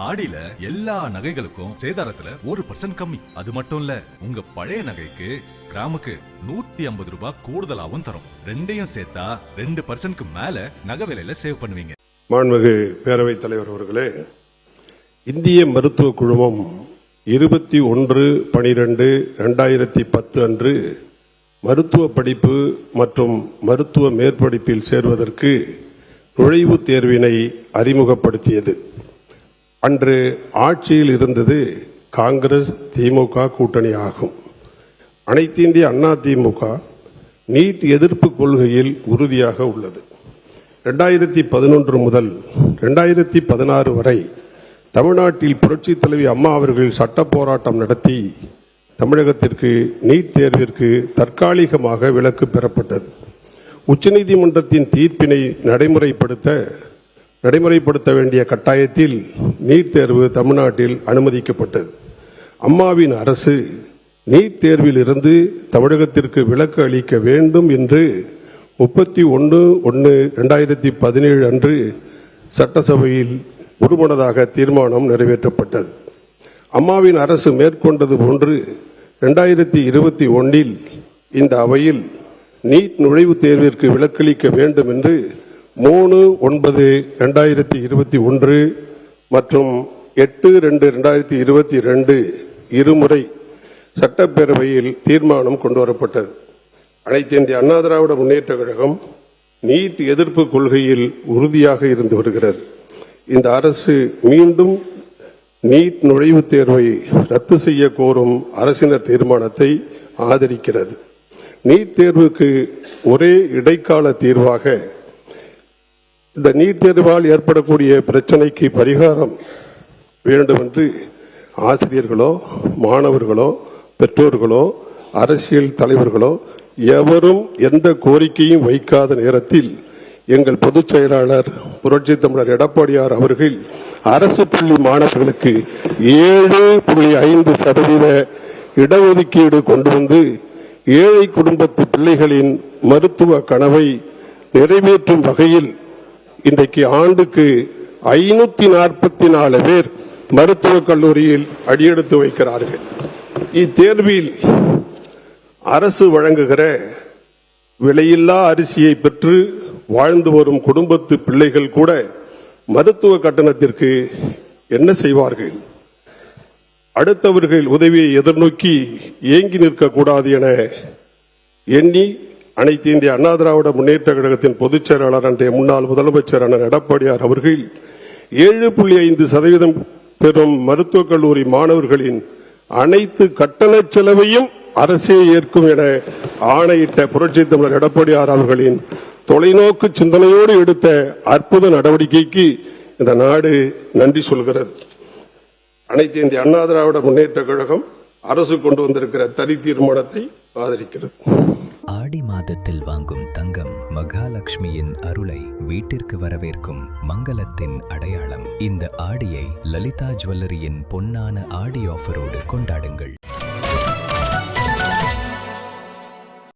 ஆடியில எல்லா நகைகளுக்கும் சேதாரத்துல 1% கம்மி. அது மட்டும் இல்ல, உங்க பழைய நகைக்கு கிராமுக்கு 150 ரூபாய் கூடுதலாவும் தரும். ரெண்டையும் சேர்த்தா 2% மேல நகை விலையில சேவ் பண்ணுவீங்க. மாண்புமிகு பேரவைத் தலைவர் அவர்களே, இந்திய மருத்துவ குழுமம் 21/12/2010 அன்று மருத்துவ படிப்பு மற்றும் மருத்துவ மேற்படிப்பில் சேர்வதற்கு நுழைவுத் தேர்வினை அறிமுகப்படுத்தியது. அன்று ஆட்சியில் இருந்தது காங்கிரஸ் திமுக கூட்டணி ஆகும். அனைத்து இந்திய அண்ணா திமுக நீட் எதிர்ப்பு கொள்கையில் உறுதியாக உள்ளது. 2011 முதல் 2016 வரை தமிழ்நாட்டில் புரட்சித் தலைவி அம்மா அவர்கள் சட்ட போராட்டம் நடத்தி தமிழகத்திற்கு நீட் தேர்விற்கு தற்காலிகமாக விலக்கு பெறப்பட்டது. உச்சநீதிமன்றத்தின் தீர்ப்பினை நடைமுறைப்படுத்த வேண்டிய கட்டாயத்தில் நீட் தேர்வு தமிழ்நாட்டில் அனுமதிக்கப்பட்டது. அம்மாவின் அரசு நீட் தேர்வில் இருந்து தமிழகத்திற்கு விலக்கு அளிக்க வேண்டும் என்று 31/1/2017 அன்று சட்டசபையில் ஒருமனதாக தீர்மானம் நிறைவேற்றப்பட்டது. அம்மாவின் அரசு மேற்கொண்டது போன்று 2021 இந்த அவையில் நீட் நுழைவுத் தேர்விற்கு விலக்களிக்க வேண்டும் என்று 3/9/2021 மற்றும் 8/2/2022 இருமுறை சட்டப்பேரவையில் தீர்மானம் கொண்டுவரப்பட்டது. அனைத்து இந்திய அண்ணா திராவிட முன்னேற்ற கழகம் நீட் எதிர்ப்பு கொள்கையில் உறுதியாக இருந்து வருகிறது. இந்த அரசு மீண்டும் நீட் நுழைவுத் தேர்வை ரத்து செய்ய கோரும் அரசினர் தீர்மானத்தை ஆதரிக்கிறது. நீட் தேர்வுக்கு ஒரே இடைக்கால தீர்வாக இந்த நீட் தேர்வால் ஏற்படக்கூடிய பிரச்சனைக்கு பரிகாரம் வேண்டும் என்று ஆசிரியர்களோ மாணவர்களோ பெற்றோர்களோ அரசியல் தலைவர்களோ எவரும் எந்த கோரிக்கையும் வைக்காத நேரத்தில் எங்கள் பொதுச் செயலாளர் புரட்சித் தமிழர் எடப்பாடியார் அவர்கள் அரசு பள்ளி மாணவர்களுக்கு 7.5% இடஒதுக்கீடு கொண்டு வந்து ஏழை குடும்பத்து பிள்ளைகளின் மருத்துவ கனவை நிறைவேற்றும் வகையில் இன்றைக்கு ஆண்டுக்கு 544 பேர் மருத்துவக் கல்லூரியில் அடியெடுத்து வைக்கிறார்கள். இத்தேர்வில் அரசு வழங்குகிற விலையில்லா அரிசியை பெற்று வாழ்ந்து வரும் குடும்பத்து பிள்ளைகள் கூட மருத்துவ கட்டணத்திற்கு என்ன செய்வார்கள்? அடுத்தவர்கள் உதவியை எதிர்நோக்கி ஏங்கி நிற்கக்கூடாது என எண்ணி அனைத்து இந்திய அண்ணா திராவிட முன்னேற்ற கழகத்தின் பொதுச் செயலாளர் அன்றைய முன்னாள் முதலமைச்சர் அண்ணன் எடப்பாடியார் அவர்கள் 7.5% பெறும் மருத்துவக் கல்லூரி மாணவர்களின் அனைத்து கட்டண செலவையும் அரசே ஏற்கும் என ஆணையிட்ட புரட்சித் தமிழர் எடப்பாடியார் அவர்களின் தொலைநோக்கு சிந்தனையோடு எடுத்த அற்புத நடவடிக்கைக்கு இந்த நாடு நன்றி சொல்கிறது. அனைத்து இந்திய அண்ணா திராவிட முன்னேற்ற கழகம் அரசு கொண்டு வந்திருக்கிற தனி தீர்மானத்தை ஆதரிக்கிறது. ஆடி மாதத்தில் வாங்கும் தங்கம் மகாலட்சுமியின் அருளை வீட்டிற்கு வரவேற்கும் மங்களத்தின் அடையாளம். இந்த ஆடியை லலிதா ஜுவல்லரியின் பொன்னான ஆடி ஆஃபரோடு கொண்டாடுங்கள்.